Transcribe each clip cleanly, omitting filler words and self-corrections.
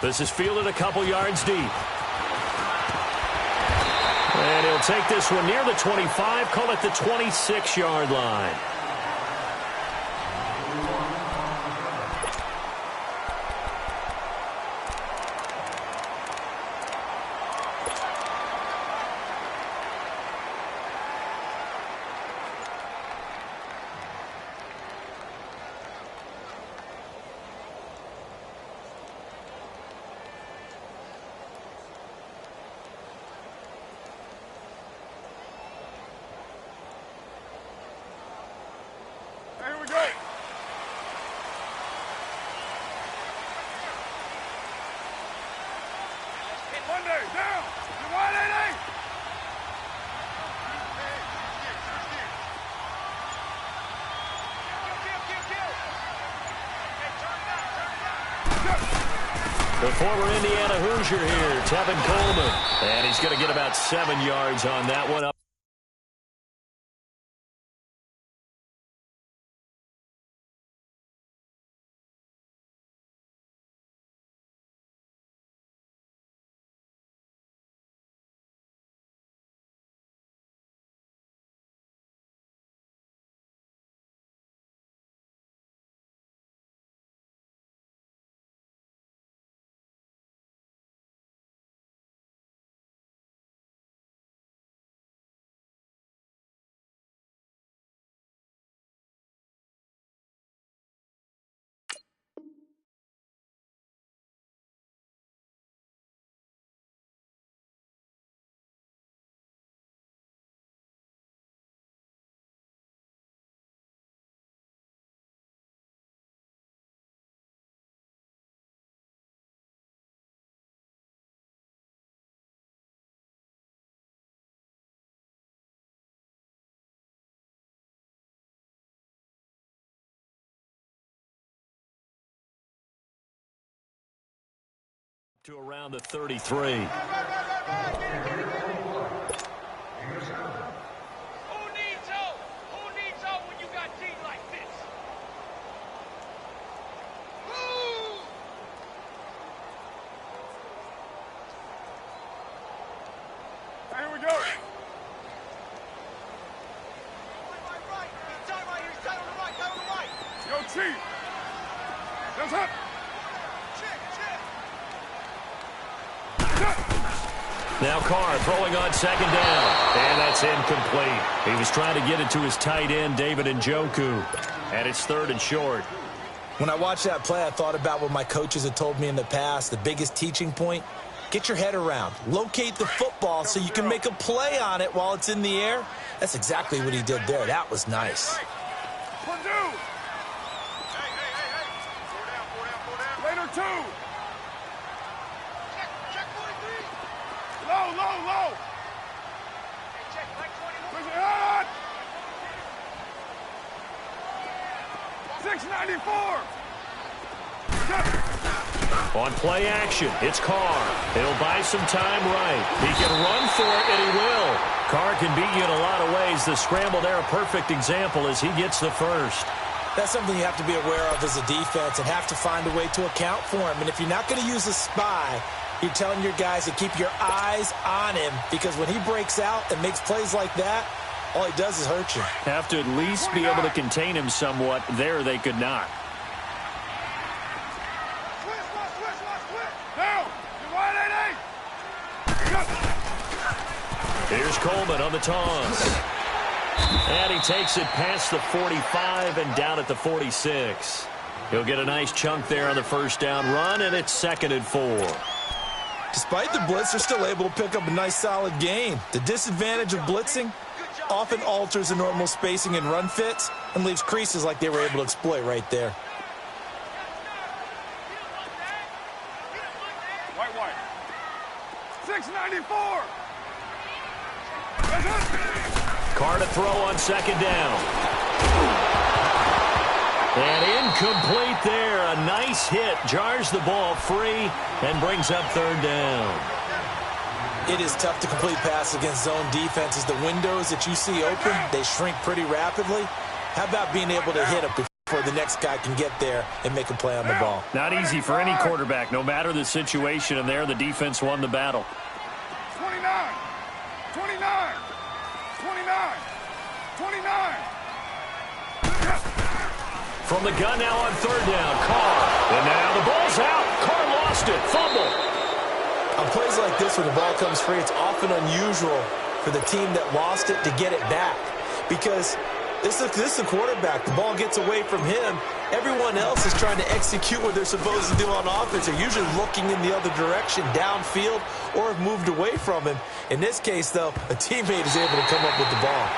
This is fielded a couple yards deep. And he'll take this one near the 25, call it the 26-yard line. Here we go. Monday, down. You want it, The former Indiana Hoosier here, Tevin Coleman. And he's going to get about 7 yards on that one. Up. To around the 33. when you got teeth like this? Here we go. Yo, Chief. That's up. Now Carr throwing on second down. And that's incomplete. He was trying to get it to his tight end, David Njoku. And it's 3rd and short. When I watched that play, I thought about what my coaches had told me in the past. The biggest teaching point, get your head around. Locate the football so you can make a play on it while it's in the air. That's exactly what he did there. That was nice. Later, 2. Low. Push it hard. 694. On play action, it's Carr. He'll buy some time right. He can run for it, and he will. Carr can beat you in a lot of ways. The scramble there, a perfect example as he gets the first. That's something you have to be aware of as a defense and have to find a way to account for him. And if you're not going to use a spy, you're telling your guys to keep your eyes on him, because when he breaks out and makes plays like that, all he does is hurt you. Have to at least be able to contain him somewhat. There they could not. Here's Coleman on the toss. And he takes it past the 45 and down at the 46. He'll get a nice chunk there on the first down run, and it's 2nd and 4. Despite the blitz, they're still able to pick up a nice, solid gain. The disadvantage of blitzing often alters the normal spacing and run fits and leaves creases like they were able to exploit right there. White. 694. Carr to throw on second down. And incomplete there. A nice hit. Jars the ball free and brings up 3rd down. It is tough to complete passes against zone defenses. The windows that you see open, they shrink pretty rapidly. How about being able to hit it before before the next guy can get there and make a play on the ball. Not easy for any quarterback, no matter the situation, and there the defense won the battle. 29, 29, 29, 29. From the gun now on third down, Carr. And now the ball's out. Carr lost it. Fumble. On plays like this where the ball comes free, it's often unusual for the team that lost it to get it back. Because this is a quarterback. The ball gets away from him. Everyone else is trying to execute what they're supposed to do on offense. They're usually looking in the other direction, downfield, or have moved away from him. In this case, though, a teammate is able to come up with the ball.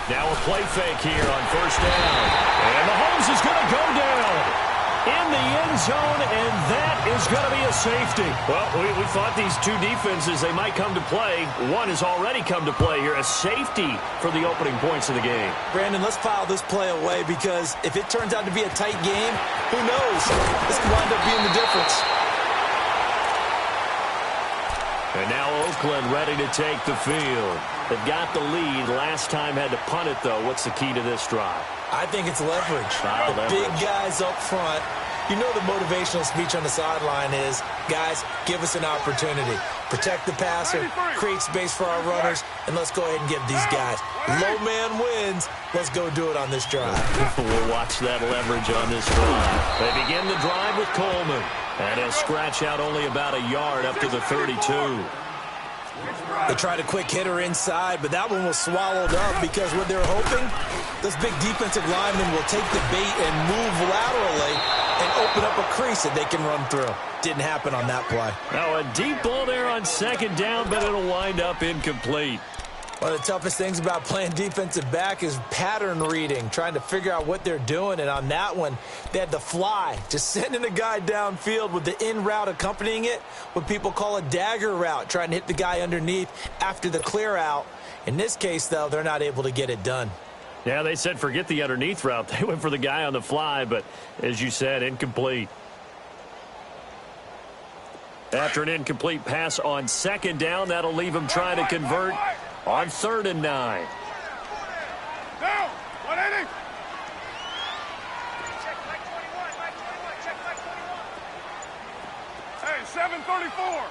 Now a play fake here on first down. And Mahomes is going to go down in the end zone, and that is going to be a safety. Well, we thought these two defenses, they might come to play. One has already come to play here, a safety for the opening points of the game. Brandon, let's file this play away because if it turns out to be a tight game, who knows? This could wind up being the difference. And now Oakland ready to take the field. They've got the lead. Last time had to punt it, though. What's the key to this drive? I think it's leverage. The big guys up front. You know the motivational speech on the sideline is, guys, give us an opportunity. Protect the passer, create space for our runners, and let's go ahead and get these guys. Low man wins. Let's go do it on this drive. We'll watch that leverage on this drive. They begin the drive with Coleman. And he'll scratch out only about a yard up to the 32. They tried a quick hitter inside, but that one was swallowed up because what they're hoping, those big defensive linemen will take the bait and move laterally and open up a crease that they can run through. Didn't happen on that play. Now a deep ball there on second down, but it'll wind up incomplete. One of the toughest things about playing defensive back is pattern reading, trying to figure out what they're doing. And on that one, they had the fly, just sending a guy downfield with the in route accompanying it, what people call a dagger route, trying to hit the guy underneath after the clear out. In this case, though, they're not able to get it done. Yeah, they said forget the underneath route. They went for the guy on the fly, but as you said, incomplete. After an incomplete pass on second down, that'll leave him trying to convert on 3rd and 9. Down. 180. Hey, 734.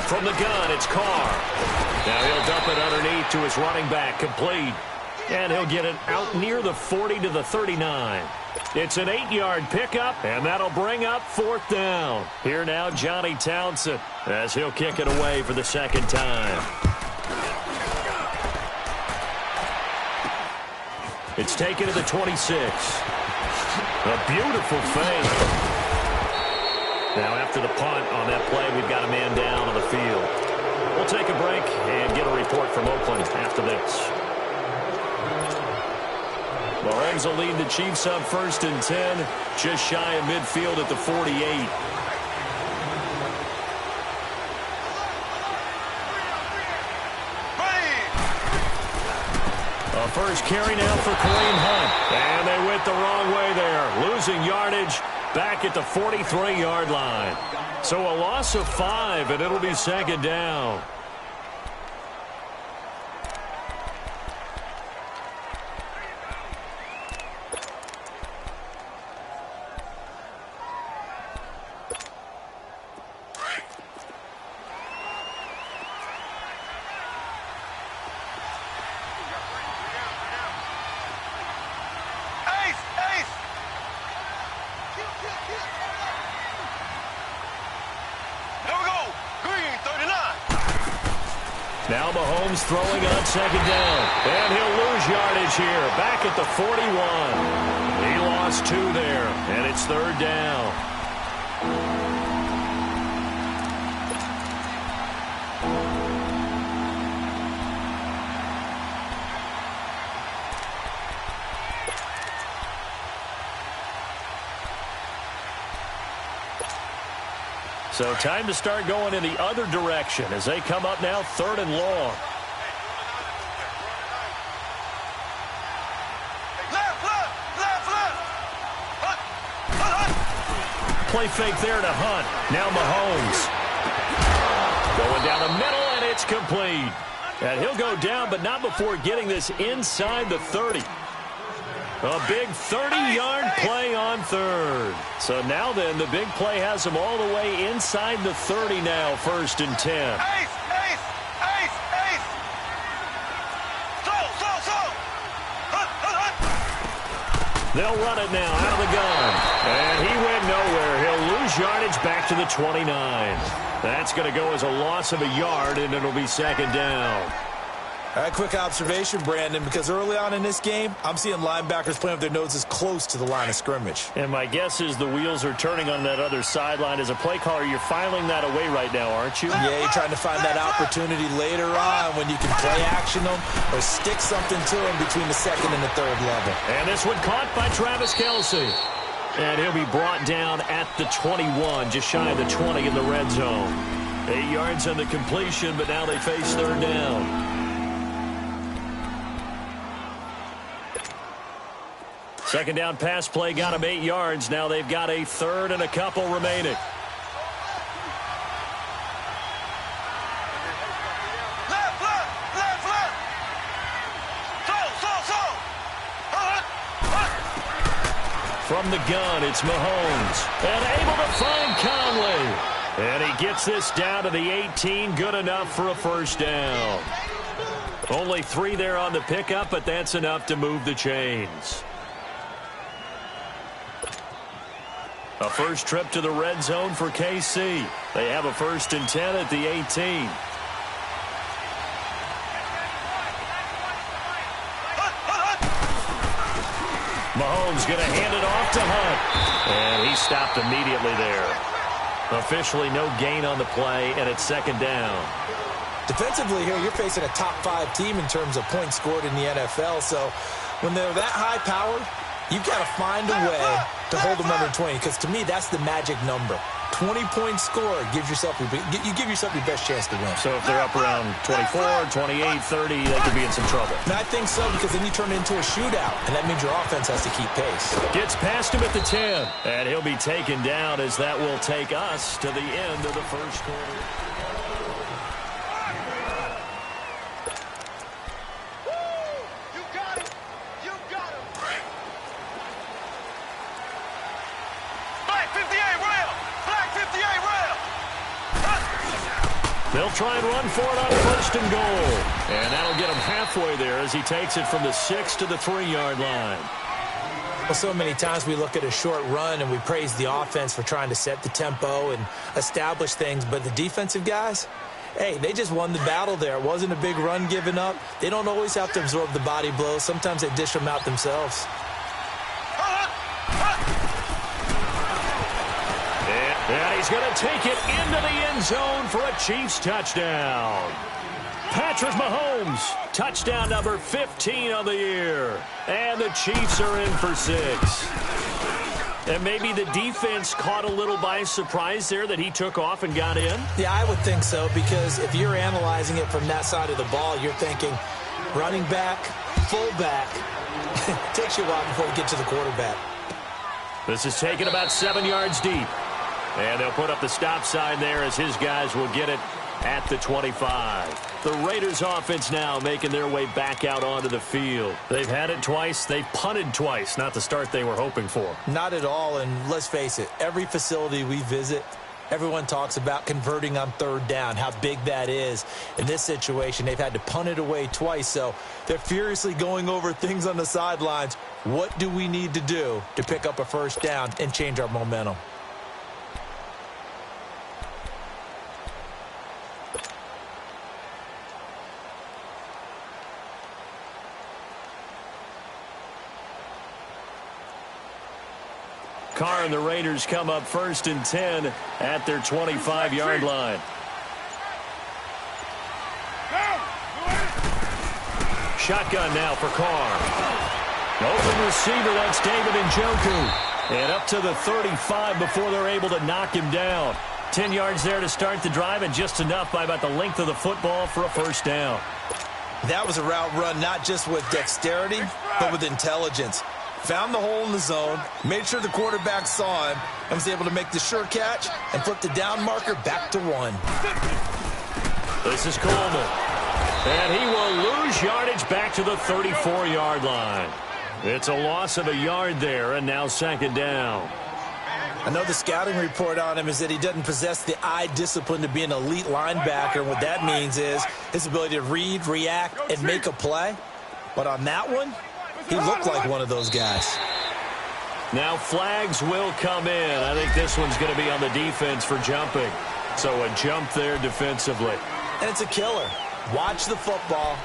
From the gun, it's Carr. Now he'll dump it underneath to his running back, complete. And he'll get it out near the 40 to the 39. It's an 8-yard pickup, and that'll bring up 4th down. Here now, Johnny Townsend, as he'll kick it away for the second time. It's taken to the 26. A beautiful fake. Now, after the punt on that play, we've got a man down on the field. We'll take a break and get a report from Oakland after this. Mahomes will lead the Chiefs up 1st and 10, just shy of midfield at the 48. A first carry now for Kareem Hunt. And they went the wrong way there, losing yardage back at the 43-yard line. So a loss of 5, and it'll be second down. Now Mahomes throwing on second down. And he'll lose yardage here. Back at the 41. He lost 2 there. And it's 3rd down. So time to start going in the other direction as they come up now 3rd and long. Play fake there to Hunt. Now Mahomes. Going down the middle, and it's complete. And he'll go down, but not before getting this inside the 30. A big 30-yard play on 3rd. So now then, the big play has him all the way inside the 30 now, 1st and 10. Ace! They'll run it now out of the gun. And he went nowhere. He'll lose yardage back to the 29. That's going to go as a loss of a yard, and it'll be 2nd down. All right, quick observation, Brandon, because early on in this game, I'm seeing linebackers playing with their noses close to the line of scrimmage. And my guess is the wheels are turning on that other sideline. As a play caller, you're filing that away right now, aren't you? Yeah, you're trying to find that opportunity later on when you can play action them or stick something to them between the 2nd and the 3rd level. And this one caught by Travis Kelce. And he'll be brought down at the 21, just shy of the 20 in the red zone. 8 yards on the completion, but now they face 3rd down. Second down pass play got him 8 yards. Now they've got a 3rd and a couple remaining. From the gun, it's Mahomes. And able to find Conley. And he gets this down to the 18. Good enough for a 1st down. Only 3 there on the pickup, but that's enough to move the chains. A first trip to the red zone for KC. They have a 1st and 10 at the 18. Mahomes going to hand it off to Hunt. And he stopped immediately there. Officially no gain on the play, and it's 2nd down. Defensively here, you're facing a top 5 team in terms of points scored in the NFL. So when they're that high-powered, you've got to find a way to hold them under 20, because to me, that's the magic number. 20-point score gives yourself you give yourself your best chance to win. So if they're up around 24, 28, 30, they could be in some trouble. And I think so, because then you turn it into a shootout, and that means your offense has to keep pace. Gets past him at the 10, and he'll be taken down as that will take us to the end of the 1st quarter. They'll try and run for it on 1st and goal. And that'll get him halfway there as he takes it from the 6 to the 3-yard line. Well, so many times we look at a short run and we praise the offense for trying to set the tempo and establish things. But the defensive guys, hey, they just won the battle there. It wasn't a big run given up. They don't always have to absorb the body blows. Sometimes they dish them out themselves. And he's going to take it into the end zone for a Chiefs touchdown. Patrick Mahomes, touchdown number 15 on the year. And the Chiefs are in for 6. And maybe the defense caught a little by surprise there that he took off and got in? Yeah, I would think so, because if you're analyzing it from that side of the ball, you're thinking running back, fullback. It takes you a while before you get to the quarterback. This is taken about 7 yards deep. And they'll put up the stop sign there as his guys will get it at the 25. The Raiders offense now making their way back out onto the field. They've had it twice. They've punted twice. Not the start they were hoping for. Not at all, and let's face it, every facility we visit, everyone talks about converting on 3rd down, how big that is. In this situation, they've had to punt it away twice, so they're furiously going over things on the sidelines. What do we need to do to pick up a 1st down and change our momentum? Carr and the Raiders come up 1st and 10 at their 25-yard line. Shotgun now for Carr. Open receiver, that's David Njoku. And up to the 35 before they're able to knock him down. 10 yards there to start the drive, and just enough by about the length of the football for a first down. That was a route run not just with dexterity, but with intelligence. Found the hole in the zone, made sure the quarterback saw him, and was able to make the sure catch and flip the down marker back to 1. This is Coleman. And he will lose yardage back to the 34-yard line. It's a loss of a yard there, and now second down. I know the scouting report on him is that he doesn't possess the eye discipline to be an elite linebacker. And what that means is his ability to read, react, and make a play. But on that one, he looked like one of those guys. Now flags will come in. I think this one's going to be on the defense for jumping. So a jump there defensively. And it's a killer. Watch the football.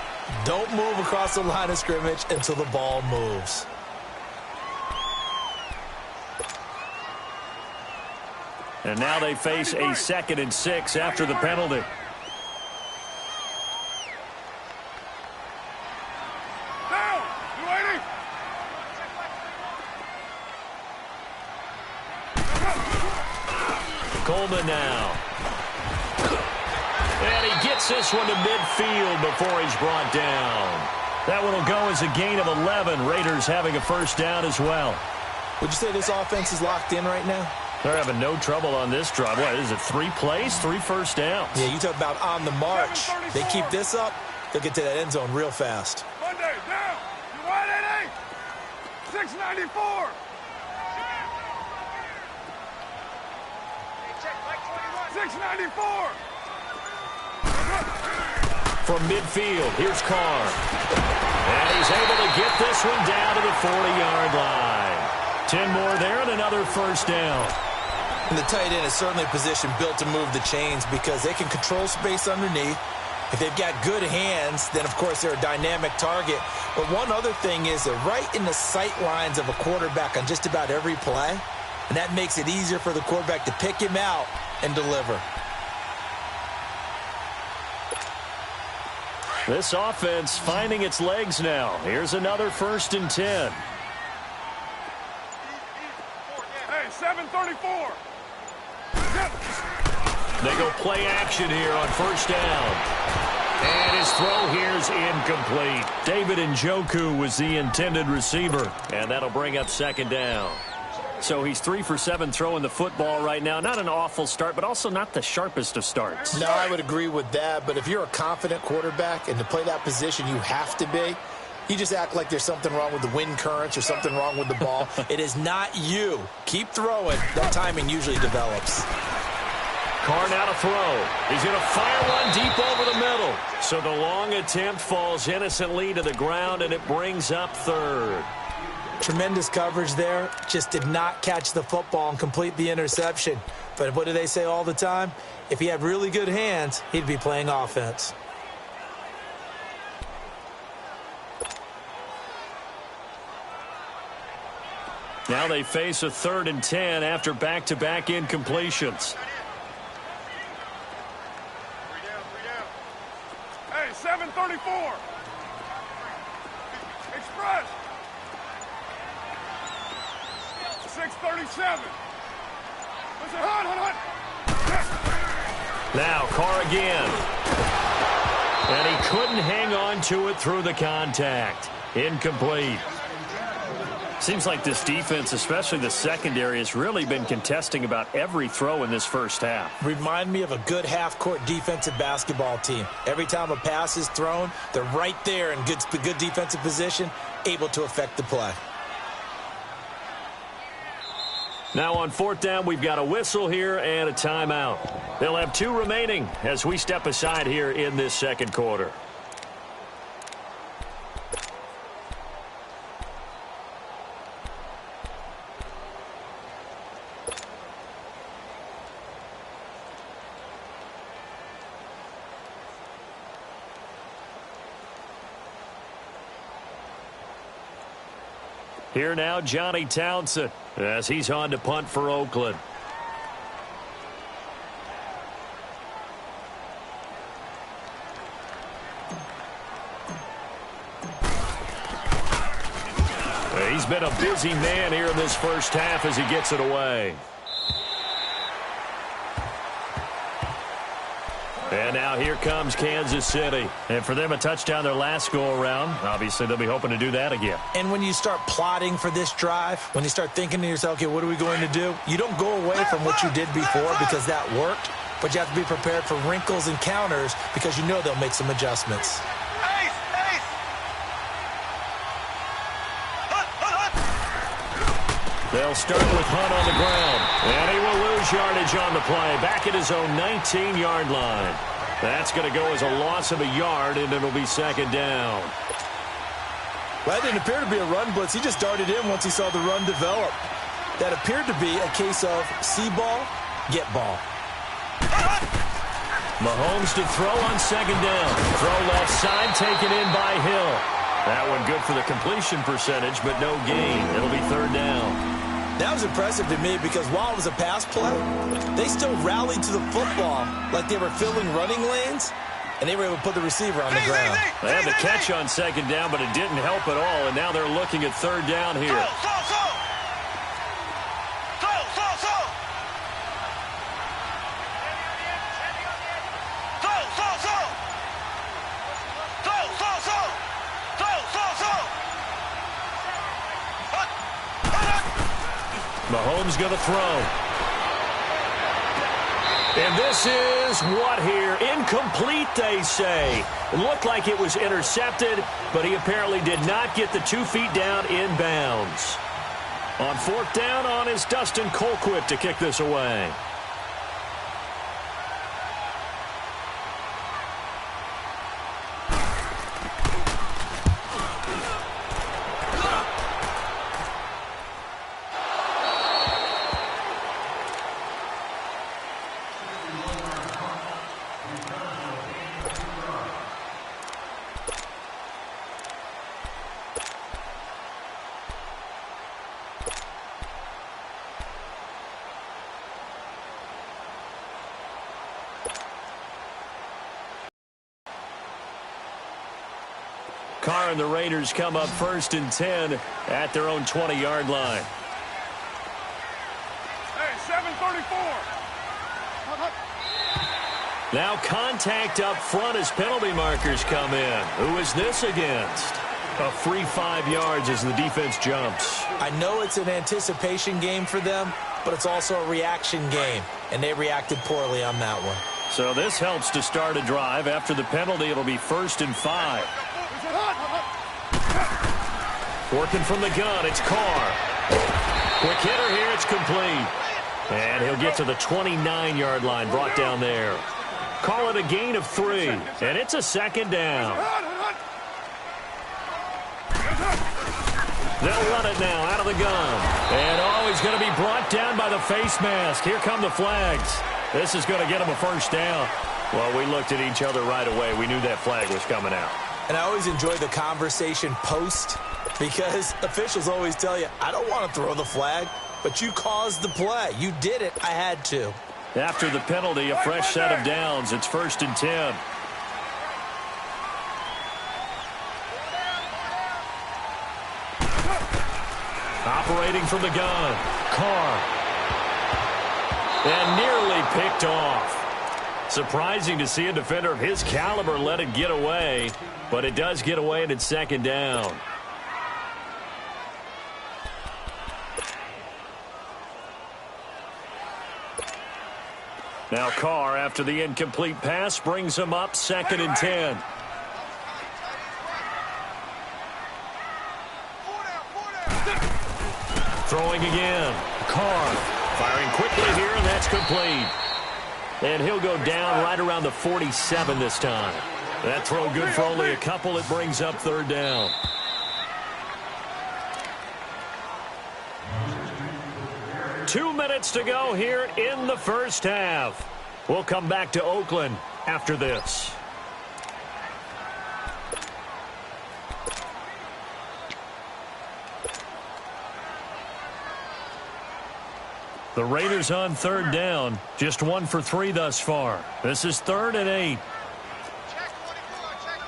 Don't move across the line of scrimmage until the ball moves. And now they face a 2nd and 6 after the penalty. Down. 280. Coleman now. And he gets this one to midfield before he's brought down. That one will go as a gain of 11. Raiders having a first down as well. Would you say this offense is locked in right now? They're having no trouble on this drive. What is it, 3 plays, 3 first downs? Yeah, you talk about on the march. They keep this up, they'll get to that end zone real fast. Monday, down. You 188. 694. $694. From midfield, here's Carr. And he's able to get this one down to the 40-yard line. 10 more there and another first down. And the tight end is certainly a position built to move the chains because they can control space underneath. If they've got good hands, then, of course, they're a dynamic target. But one other thing is they're right in the sight lines of a quarterback on just about every play. And that makes it easier for the quarterback to pick him out and deliver. This offense finding its legs now. Here's another 1st and 10. Hey, 734. They go play action here on first down. And his throw here's incomplete. David Njoku was the intended receiver. And that'll bring up second down. So he's 3 for 7 throwing the football right now. Not an awful start, but also not the sharpest of starts. No, I would agree with that. But if you're a confident quarterback and to play that position you have to be, you just act like there's something wrong with the wind currents or something wrong with the ball. It is not you. Keep throwing. That timing usually develops. Carr now to throw. He's going to fire one deep over the middle. So the long attempt falls innocently to the ground, and it brings up 3rd. Tremendous coverage there. Just did not catch the football and complete the interception. But what do they say all the time? If he had really good hands, he'd be playing offense. Now they face a 3rd and 10 after back-to-back incompletions. Hey, 734. Express. 637. Listen, hot. Now Carr again. And he couldn't hang on to it through the contact. Incomplete. Seems like this defense, especially the secondary, has really been contesting about every throw in this first half. Remind me of a good half-court defensive basketball team. Every time a pass is thrown, they're right there in good defensive position, able to affect the play. Now on 4th down, we've got a whistle here and a timeout. They'll have 2 remaining as we step aside here in this second quarter. Here now, Johnny Townsend, as he's on to punt for Oakland. He's been a busy man here in this first half as he gets it away. And now here comes Kansas City. And for them, a touchdown their last go-around. Obviously, they'll be hoping to do that again. And when you start plotting for this drive, when you start thinking to yourself, okay, what are we going to do? You don't go away from what you did before because that worked, but you have to be prepared for wrinkles and counters because you know they'll make some adjustments. They'll start with Hunt on the ground. And he will lose yardage on the play. Back at his own 19-yard line. That's going to go as a loss of a yard, and it'll be second down. Well, that didn't appear to be a run blitz. He just darted in once he saw the run develop. That appeared to be a case of see ball, get ball. Mahomes to throw on second down. Throw left side, taken in by Hill. That one good for the completion percentage, but no gain. It'll be third down. That was impressive to me because while it was a pass play, they still rallied to the football like they were filling running lanes, and they were able to put the receiver on the ground. They had the catch on second down, but it didn't help at all, and now they're looking at third down here. Mahomes going to throw. And this is what here? Incomplete, they say. It looked like it was intercepted, but he apparently did not get the 2 feet down in bounds. On fourth down on is Dustin Colquitt to kick this away. Carr and the Raiders come up 1st and 10 at their own 20-yard line. Hey, 7:34. Now contact up front as penalty markers come in. Who is this against? A free 5 yards as the defense jumps. I know it's an anticipation game for them, but it's also a reaction game, and they reacted poorly on that one. So this helps to start a drive. After the penalty, it'll be 1st and 5. Working from the gun, it's Carr. Quick hitter here, it's complete. And he'll get to the 29-yard line, brought down there. Call it a gain of 3, and it's a second down. They'll run it now out of the gun. And he's going to be brought down by the face mask. Here come the flags. This is going to get him a first down. Well, we looked at each other right away. We knew that flag was coming out. And I always enjoy the conversation post because officials always tell you, I don't want to throw the flag, but you caused the play. You did it. I had to. After the penalty, a fresh set of downs. It's 1st and 10. Operating from the gun, Carr. And nearly picked off. Surprising to see a defender of his caliber let it get away, but it does get away and it's second down. Now Carr, after the incomplete pass, brings him up 2nd and 10. Throwing again. Carr firing quickly here, and that's complete. And he'll go down right around the 47 this time. That throw good for only a couple. It brings up 3rd down. Two minutes to go here in the first half. We'll come back to Oakland after this. The Raiders on 3rd down. Just 1 for 3 thus far. This is 3rd and 8. Check 24, check 24.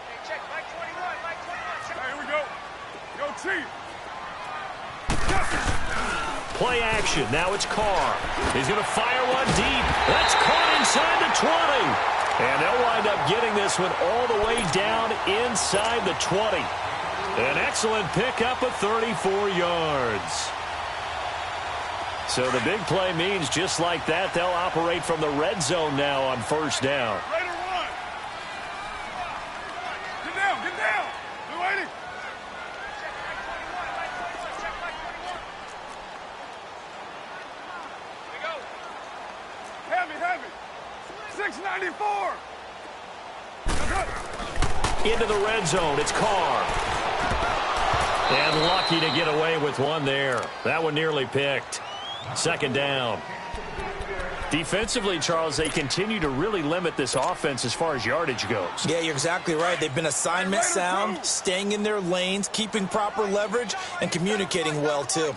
Hey, check Mike 21, Mike 21. Check. Hey, here we go. Go, Chief. Play action. possession. Now it's Carr. He's going to fire one deep. That's caught inside the 20. And they'll wind up getting this one all the way down inside the 20. An excellent pickup of 34 yards. So the big play means just like that, they'll operate from the red zone now on first down. Raider one. Get down, get down. Blue 80. Check back 21, check back 21. Here we go. Heavy. 694. Into the red zone, it's Carr. And lucky to get away with one there. That one nearly picked. Second down. Defensively, Charles, they continue to really limit this offense as far as yardage goes. Yeah, you're exactly right. They've been assignment sound, staying in their lanes, keeping proper leverage, and communicating well, too.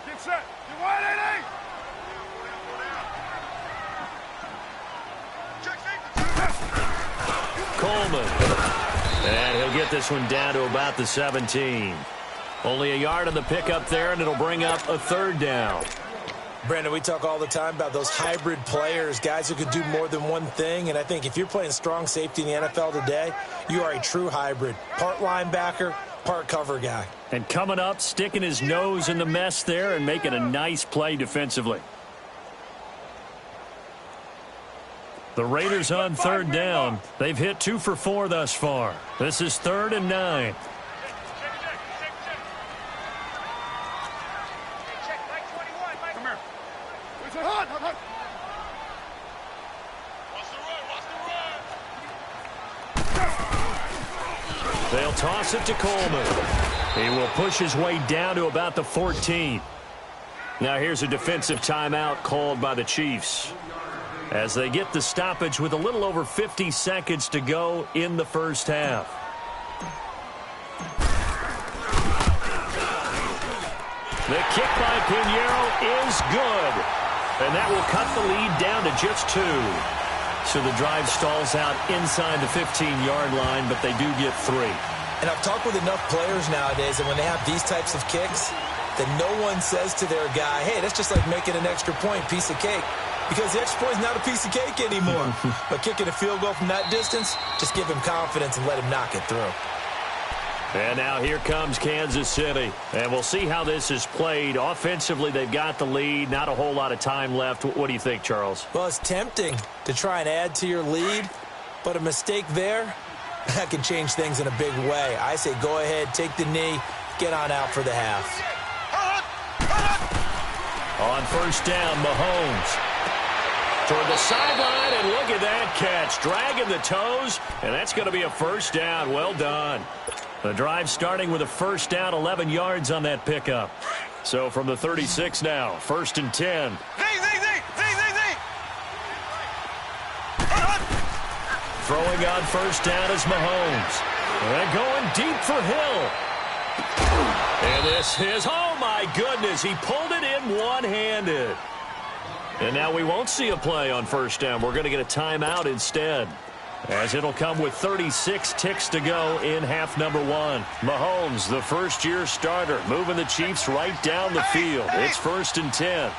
Get set. Get wide, 88. Coleman. And he'll get this one down to about the 17. Only a yard on the pickup there, and it'll bring up a third down. Brandon, we talk all the time about those hybrid players, guys who can do more than one thing, and I think if you're playing strong safety in the NFL today, you are a true hybrid. Part linebacker, part cover guy. And coming up, sticking his nose in the mess there and making a nice play defensively. The Raiders on third down. They've hit 2 for 4 thus far. This is 3rd and 9. They'll toss it to Coleman. He will push his way down to about the 14. Now here's a defensive timeout called by the Chiefs as they get the stoppage with a little over 50 seconds to go in the first half. The kick by Pinheiro is good, and that will cut the lead down to just 2. So the drive stalls out inside the 15-yard line, but they do get 3. And I've talked with enough players nowadays, and when they have these types of kicks, that no one says to their guy, hey, that's just like making an extra point, piece of cake. Because the extra point is not a piece of cake anymore. But kicking a field goal from that distance, just give him confidence and let him knock it through. And now here comes Kansas City. And we'll see how this is played. Offensively, they've got the lead. Not a whole lot of time left. What do you think, Charles? Well, it's tempting to try and add to your lead. But a mistake there, that can change things in a big way. I say go ahead, take the knee, get on out for the half. On first down, Mahomes toward the sideline, and look at that catch. Dragging the toes, and that's going to be a first down. Well done. The drive starting with a first down, 11 yards on that pickup. So from the 36 now, 1st and 10. Throwing on first down is Mahomes. And going deep for Hill. And this is, oh my goodness, he pulled it in one-handed. And now we won't see a play on first down. We're going to get a timeout instead, as it'll come with 36 ticks to go in half number 1. Mahomes, the first-year starter, moving the Chiefs right down the field. It's 1st and 10.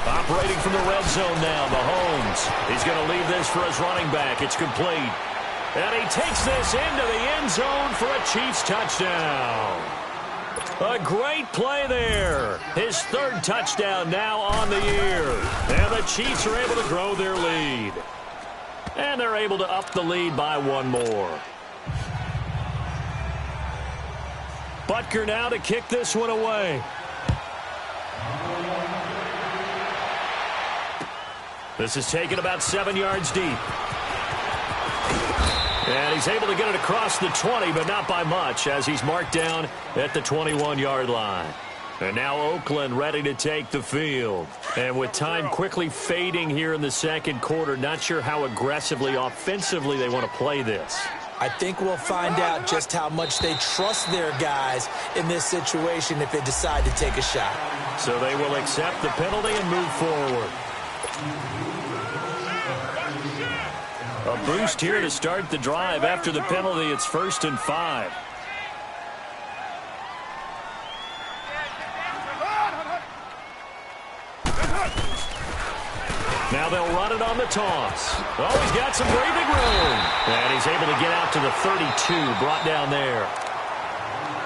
Operating from the red zone now, Mahomes. He's going to leave this for his running back. It's complete. And he takes this into the end zone for a Chiefs touchdown. A great play there. His 3rd touchdown now on the year. And the Chiefs are able to grow their lead. And they're able to up the lead by 1 more. Butker now to kick this one away. This is taken about 7 yards deep. And he's able to get it across the 20, but not by much, as he's marked down at the 21-yard line. And now Oakland ready to take the field. And with time quickly fading here in the second quarter, not sure how aggressively, offensively they want to play this. I think we'll find out just how much they trust their guys in this situation if they decide to take a shot. So they will accept the penalty and move forward. A boost here to start the drive. After the penalty, it's 1st and 5. Now they'll run it on the toss. Oh, he's got some breathing room. And he's able to get out to the 32, brought down there.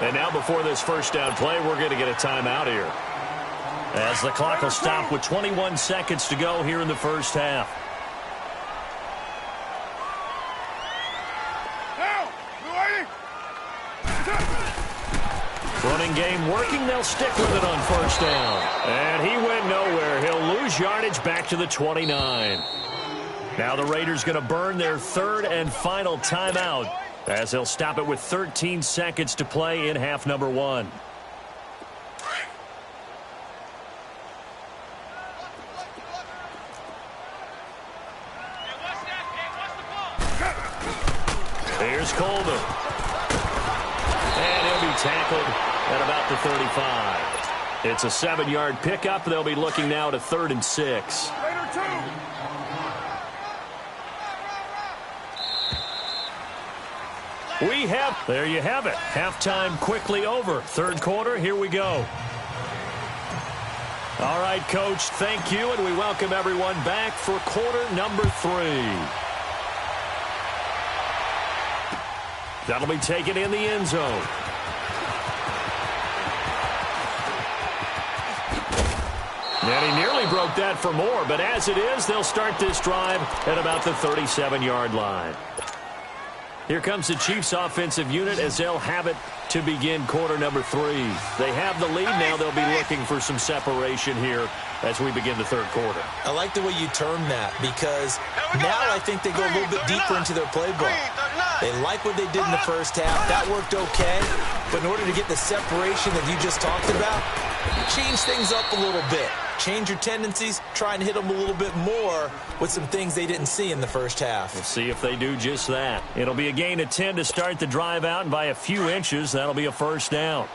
And now before this first down play, we're going to get a timeout here, as the clock will stop with 21 seconds to go here in the first half. Running game working. They'll stick with it on first down. And he went nowhere. He'll lose yardage back to the 29. Now the Raiders going to burn their third and final timeout, as they'll stop it with 13 seconds to play in half number 1. Here's Coleman. And he'll be tackled at about the 35. It's a 7-yard pickup. They'll be looking now to 3rd and 6. There you have it. Halftime quickly over. Third quarter, here we go. All right, Coach, thank you, and we welcome everyone back for quarter number 3. That'll be taken in the end zone. And he nearly broke that for more, but as it is, they'll start this drive at about the 37-yard line. Here comes the Chiefs offensive unit as they'll have it to begin quarter number 3. They have the lead now. They'll be looking for some separation here as we begin the third quarter. I like the way you term that, because now I think they go a little bit deeper into their playbook. They like what they did in the first half. That worked okay. But in order to get the separation that you just talked about, change things up a little bit. Change your tendencies, try and hit them a little bit more with some things they didn't see in the first half. We'll see if they do just that. It'll be a gain of 10 to start the drive out, and by a few inches, that'll be a first down.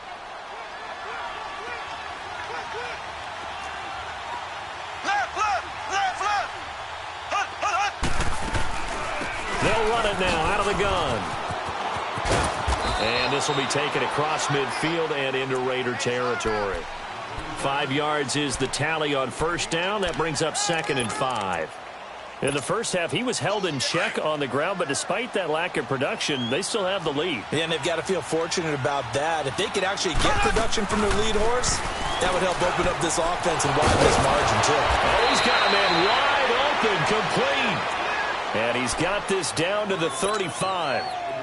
They'll run it now out of the gun. And this will be taken across midfield and into Raider territory. 5 yards is the tally on first down. That brings up 2nd and 5. In the first half, he was held in check on the ground, but despite that lack of production, they still have the lead. Yeah, and they've got to feel fortunate about that. If they could actually get production from their lead horse, that would help open up this offense and widen this margin, too. Oh, he's got a man wide open, complete. And he's got this down to the 35.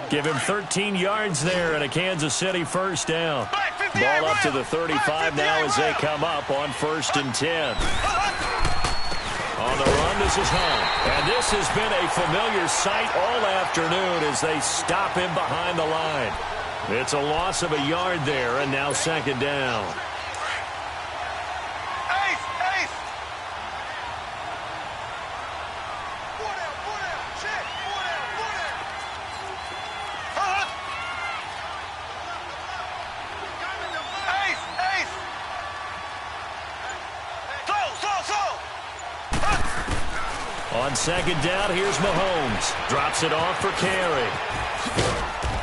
Give him 13 yards there and a Kansas City first down. Ball up to the 35 now as they come up on 1st and 10. On the run, this is Hunt. And this has been a familiar sight all afternoon as they stop him behind the line. It's a loss of a yard there, and now 2nd down. On 2nd down, here's Mahomes. Drops it off for carry.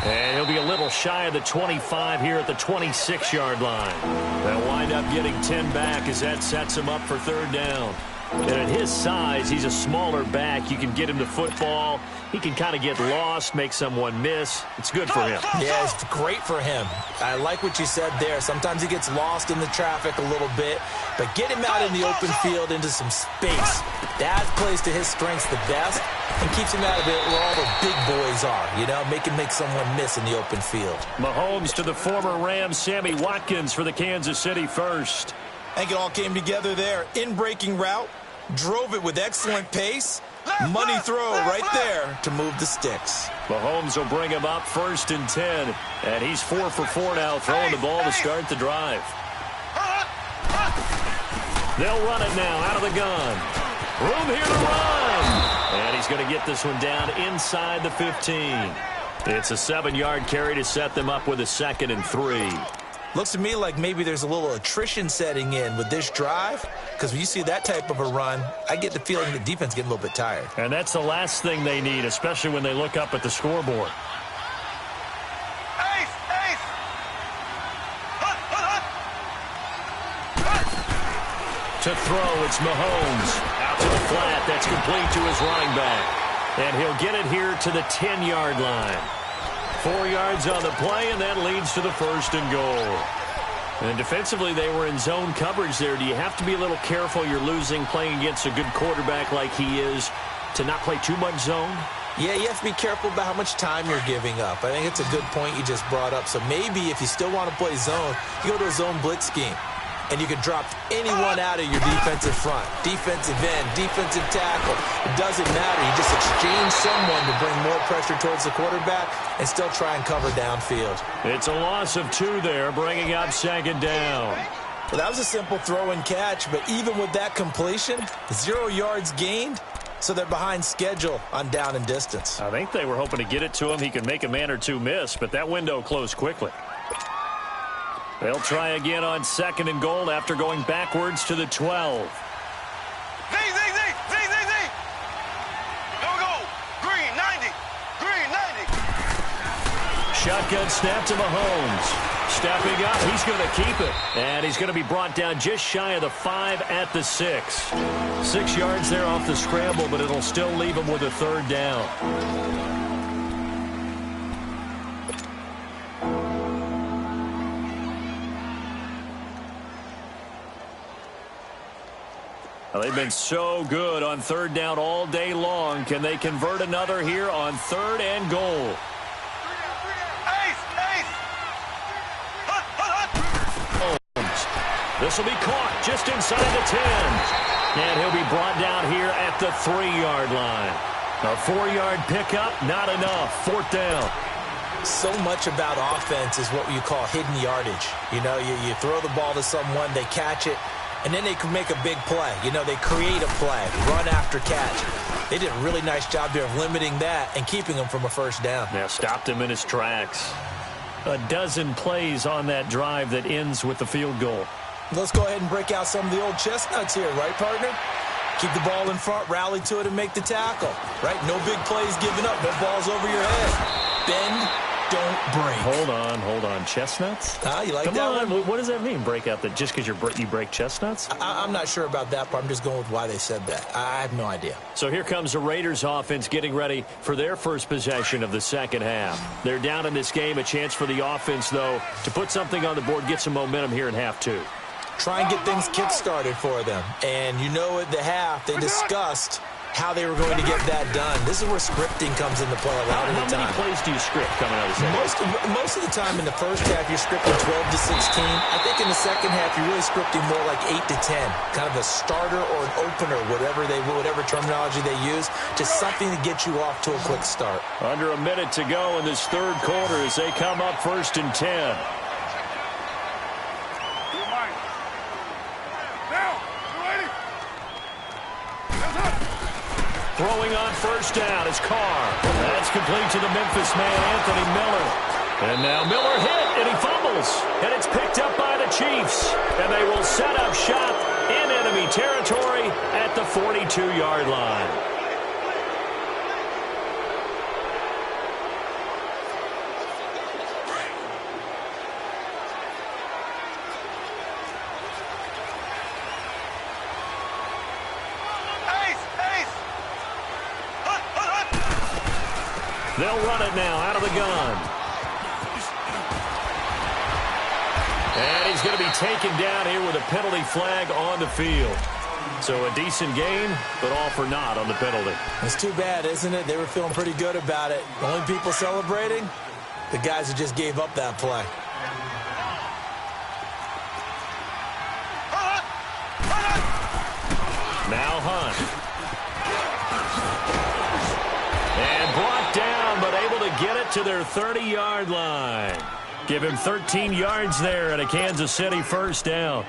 And he'll be a little shy of the 25 here at the 26-yard line. They'll wind up getting 10 back as that sets him up for 3rd down. And at his size, he's a smaller back. You can get him the football. He can kind of get lost, make someone miss. It's good for him. Yeah, it's great for him. I like what you said there. Sometimes he gets lost in the traffic a little bit, but get him out in the open field into some space. That plays to his strengths the best and keeps him out of it where all the big boys are, you know, make someone miss in the open field. Mahomes to the former Rams, Sammy Watkins for the Kansas City first. I think it all came together there. In-breaking route, drove it with excellent pace. Money throw right there to move the sticks. Mahomes will bring him up 1st and 10. And he's 4 for 4 now, throwing the ball to start the drive. They'll run it now out of the gun. Room here to run. And he's going to get this one down inside the 15. It's a 7-yard carry to set them up with a 2nd and 3. Looks to me like maybe there's a little attrition setting in with this drive, because when you see that type of a run, I get the feeling the defense getting a little bit tired. And that's the last thing they need, especially when they look up at the scoreboard. Ace! Ace! Hut! Hut! Hut! To throw, it's Mahomes. Out to the flat. That's complete to his running back. And he'll get it here to the 10-yard line. 4 yards on the play, and that leads to the 1st and goal. And defensively, they were in zone coverage there. Do you have to be a little careful? You're losing playing against a good quarterback like he is to not play too much zone? Yeah, you have to be careful about how much time you're giving up. I think it's a good point you just brought up. So maybe if you still want to play zone, you go to a zone blitz scheme. And you can drop anyone out of your defensive front. Defensive end, defensive tackle. It doesn't matter. You just exchange someone to bring more pressure towards the quarterback and still try and cover downfield. It's a loss of 2 there, bringing up 2nd down. Well, that was a simple throw and catch, but even with that completion, 0 yards gained, so they're behind schedule on down and distance. I think they were hoping to get it to him. He could make a man or two miss, but that window closed quickly. They'll try again on 2nd and goal after going backwards to the 12. Z! Go, go! Green, 90! Green, 90! Shotgun snap to Mahomes. Stepping up, he's going to keep it. And he's going to be brought down just shy of the 5 at the 6. 6 yards there off the scramble, but it'll still leave him with a 3rd down. Well, they've been so good on 3rd down all day long. Can they convert another here on 3rd and goal? Ace! Ace! Hut! Hut! Holmes. This will be caught just inside the 10. And he'll be brought down here at the 3-yard line. A 4-yard pickup, not enough. 4th down. So much about offense is what you call hidden yardage. You know, you throw the ball to someone, they catch it, and then they can make a big play. You know, they create a play, run after catch. They did a really nice job there of limiting that and keeping him from a 1st down. Yeah, stopped him in his tracks. A dozen plays on that drive that ends with the field goal. Let's go ahead and break out some of the old chestnuts here, right, partner? Keep the ball in front, rally to it, and make the tackle, right? No big plays given up, no balls over your head. Bend, don't break. Hold on. Chestnuts? You like Come that on. one? What does that mean, break out? That just because you break chestnuts? I'm not sure about that, but I'm just going with why they said that. I have no idea. So here comes the Raiders offense getting ready for their first possession of the 2nd half. They're down in this game. A chance for the offense, though, to put something on the board, get some momentum here in half 2. Try and get things kick-started for them. And you know at the half, they discussed how they were going to get that done. This is where scripting comes into play a lot of the time. How many plays do you script coming out of the second? Most of the time in the first half, you're scripting 12 to 16. I think in the second half, you're really scripting more like 8 to 10. Kind of a starter or an opener, whatever terminology they use, just something to get you off to a quick start. Under a minute to go in this 3rd quarter as they come up 1st and 10. Throwing on 1st down is Carr. That's complete to the Memphis man, Anthony Miller. And now Miller hit, and he fumbles. And it's picked up by the Chiefs. And they will set up shop in enemy territory at the 42-yard line. They'll run it now out of the gun. And he's going to be taken down here with a penalty flag on the field. So a decent gain, but all for naught on the penalty. It's too bad, isn't it? They were feeling pretty good about it. The only people celebrating, the guys who just gave up that play. Now Hunt. And brought down, but able to get it to their 30-yard line. Give him 13 yards there and a Kansas City 1st down.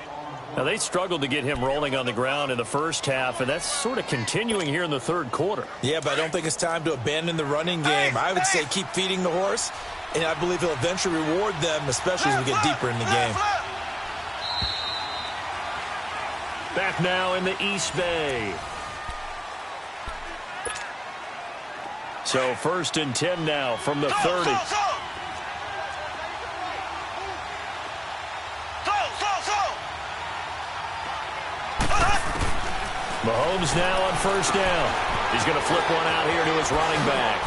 Now, they struggled to get him rolling on the ground in the first half, and that's sort of continuing here in the 3rd quarter. Yeah, but I don't think it's time to abandon the running game. I would say keep feeding the horse and I believe he'll eventually reward them, especially as we get deeper in the game. Back now in the East Bay. So 1st and 10 now from the 30. Mahomes now on 1st down. He's going to flip one out here to his running back.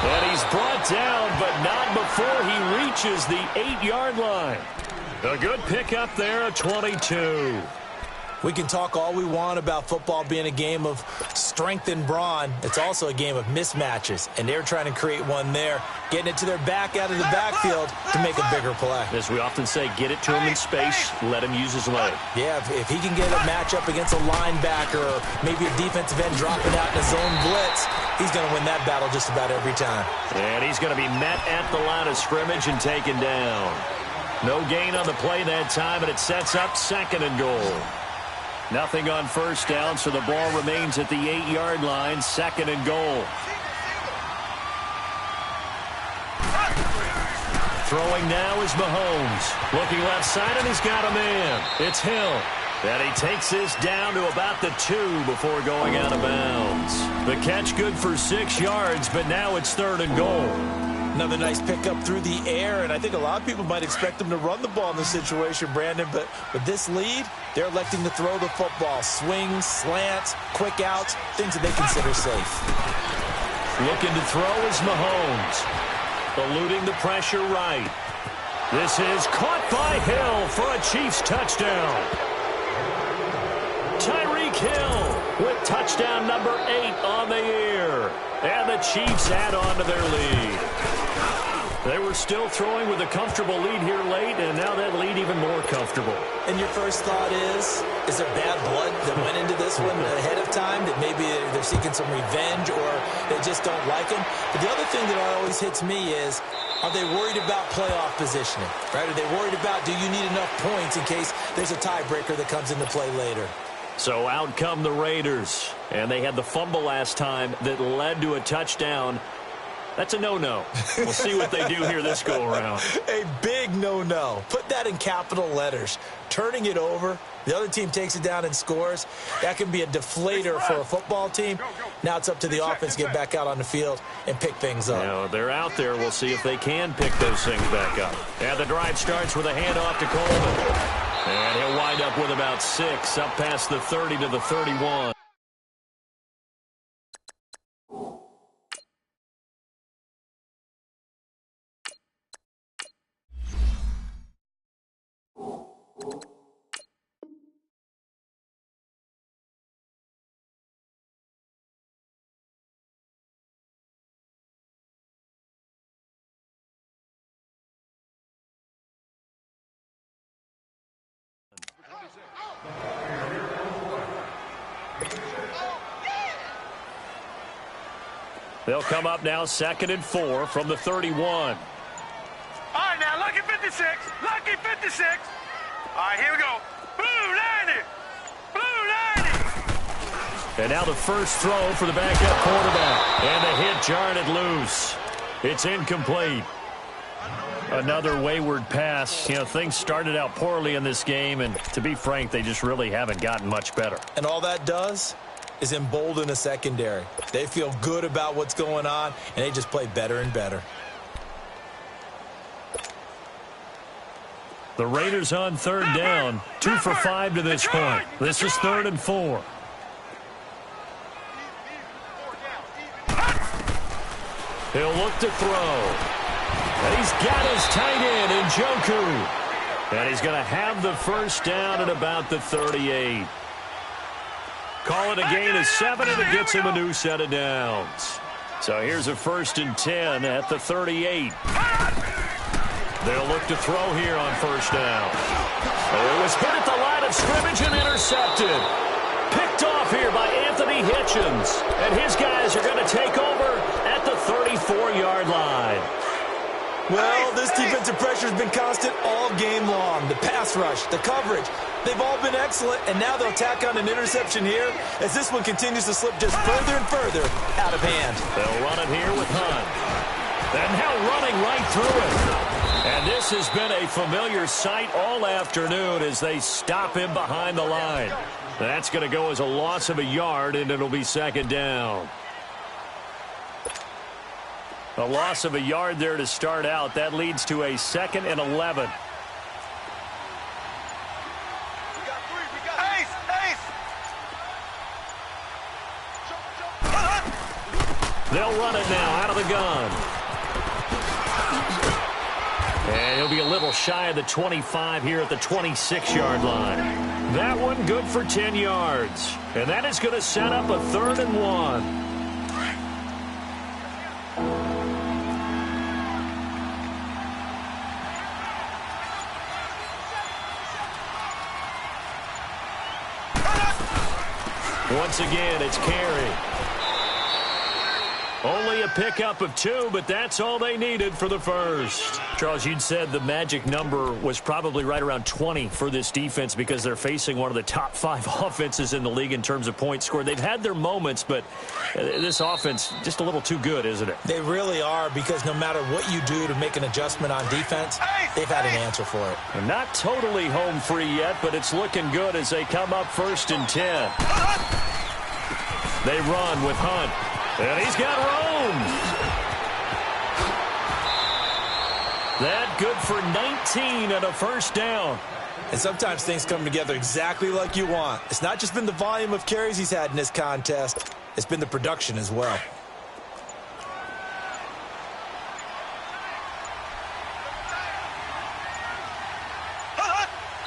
And he's brought down, but not before he reaches the 8-yard line. A good pickup there at 22. We can talk all we want about football being a game of strength and brawn. It's also a game of mismatches, and they're trying to create one there, getting it to their back out of the backfield to make a bigger play. As we often say, get it to him in space, let him use his leg. Yeah, if he can get a matchup against a linebacker or maybe a defensive end dropping out in a zone blitz, he's going to win that battle just about every time. And he's going to be met at the line of scrimmage and taken down. No gain on the play that time, and it sets up 2nd and goal. Nothing on 1st down, so the ball remains at the 8-yard line, 2nd and goal. Throwing now is Mahomes. Looking left side, and he's got a man. It's Hill. And he takes this down to about the 2 before going out of bounds. The catch good for 6 yards, but now it's 3rd and goal. Another nice pickup through the air, and I think a lot of people might expect them to run the ball in this situation, Brandon, but with this lead, they're electing to throw the football. Swings, slants, quick outs, things that they consider safe. Looking to throw is Mahomes. Eluding the pressure right. This is caught by Hill for a Chiefs touchdown. Tyreek Hill with touchdown number 8 on the year. And the Chiefs add on to their lead. They were still throwing with a comfortable lead here late, and now that lead even more comfortable. And your first thought is there bad blood that went into this one ahead of time, that maybe they're seeking some revenge or they just don't like him? But the other thing that always hits me is, are they worried about playoff positioning? Right? Are they worried about, do you need enough points in case there's a tiebreaker that comes into play later? So out come the Raiders, and they had the fumble last time that led to a touchdown. That's a no-no. We'll see what they do here this go-around. A big no-no. Put that in capital letters. Turning it over, the other team takes it down and scores. That can be a deflator for a football team. Now it's up to the offense to get back out on the field and pick things up. Now, they're out there. We'll see if they can pick those things back up. And the drive starts with a handoff to Coleman. And he'll wind up with about 6, up past the 30 to the 31. They'll come up now 2nd and 4 from the 31. All right, now, lucky 56. Lucky 56. All right, here we go. Blue 90. Blue 90. And now the first throw for the backup quarterback. And the hit jarred it loose. It's incomplete. Another wayward pass. You know, things started out poorly in this game, and to be frank, they just really haven't gotten much better. And all that does is embolden a secondary. They feel good about what's going on, and they just play better and better. The Raiders on 3rd down, 2 for 5 to this point. This is 3rd and 4. He'll look to throw. And he's got his tight end, Njoku. And he's going to have the first down at about the 38. Call it a gain of 7, and it gets him a new set of downs. So here's a 1st and 10 at the 38. They'll look to throw here on 1st down. It was hit at the line of scrimmage and intercepted. Picked off here by Anthony Hitchens. And his guys are going to take over at the 34-yard line. Well, this defensive pressure has been constant all game long. The pass rush, the coverage, they've all been excellent, and now they'll tack on an interception here as this one continues to slip just further and further out of hand. They'll run it here with Hunt. And now running right through it. And this has been a familiar sight all afternoon as they stop him behind the line. That's going to go as a loss of a yard, and it'll be second down. A loss of a yard there to start out. That leads to a 2nd and 11. They'll run it now out of the gun. And he'll be a little shy of the 25 here at the 26-yard line. That one good for 10 yards. And that is going to set up a 3rd and 1. Once again, it's Carey. Only a pickup of 2, but that's all they needed for the first. Charles, you'd said the magic number was probably right around 20 for this defense because they're facing one of the top 5 offenses in the league in terms of points scored. They've had their moments, but this offense just a little too good, isn't it? They really are, because no matter what you do to make an adjustment on defense, they've had an answer for it. And not totally home free yet, but it's looking good as they come up 1st and 10. They run with Hunt. And he's got room. That good for 19 and a first down. And sometimes things come together exactly like you want. It's not just been the volume of carries he's had in this contest. It's been the production as well.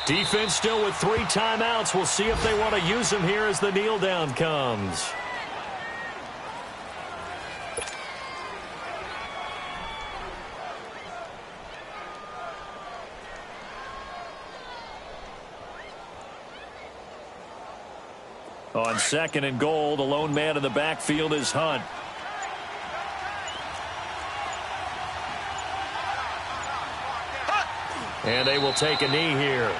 Defense still with 3 timeouts. We'll see if they want to use them here as the kneel down comes. On 2nd and goal, the lone man in the backfield is Hunt. And they will take a knee here.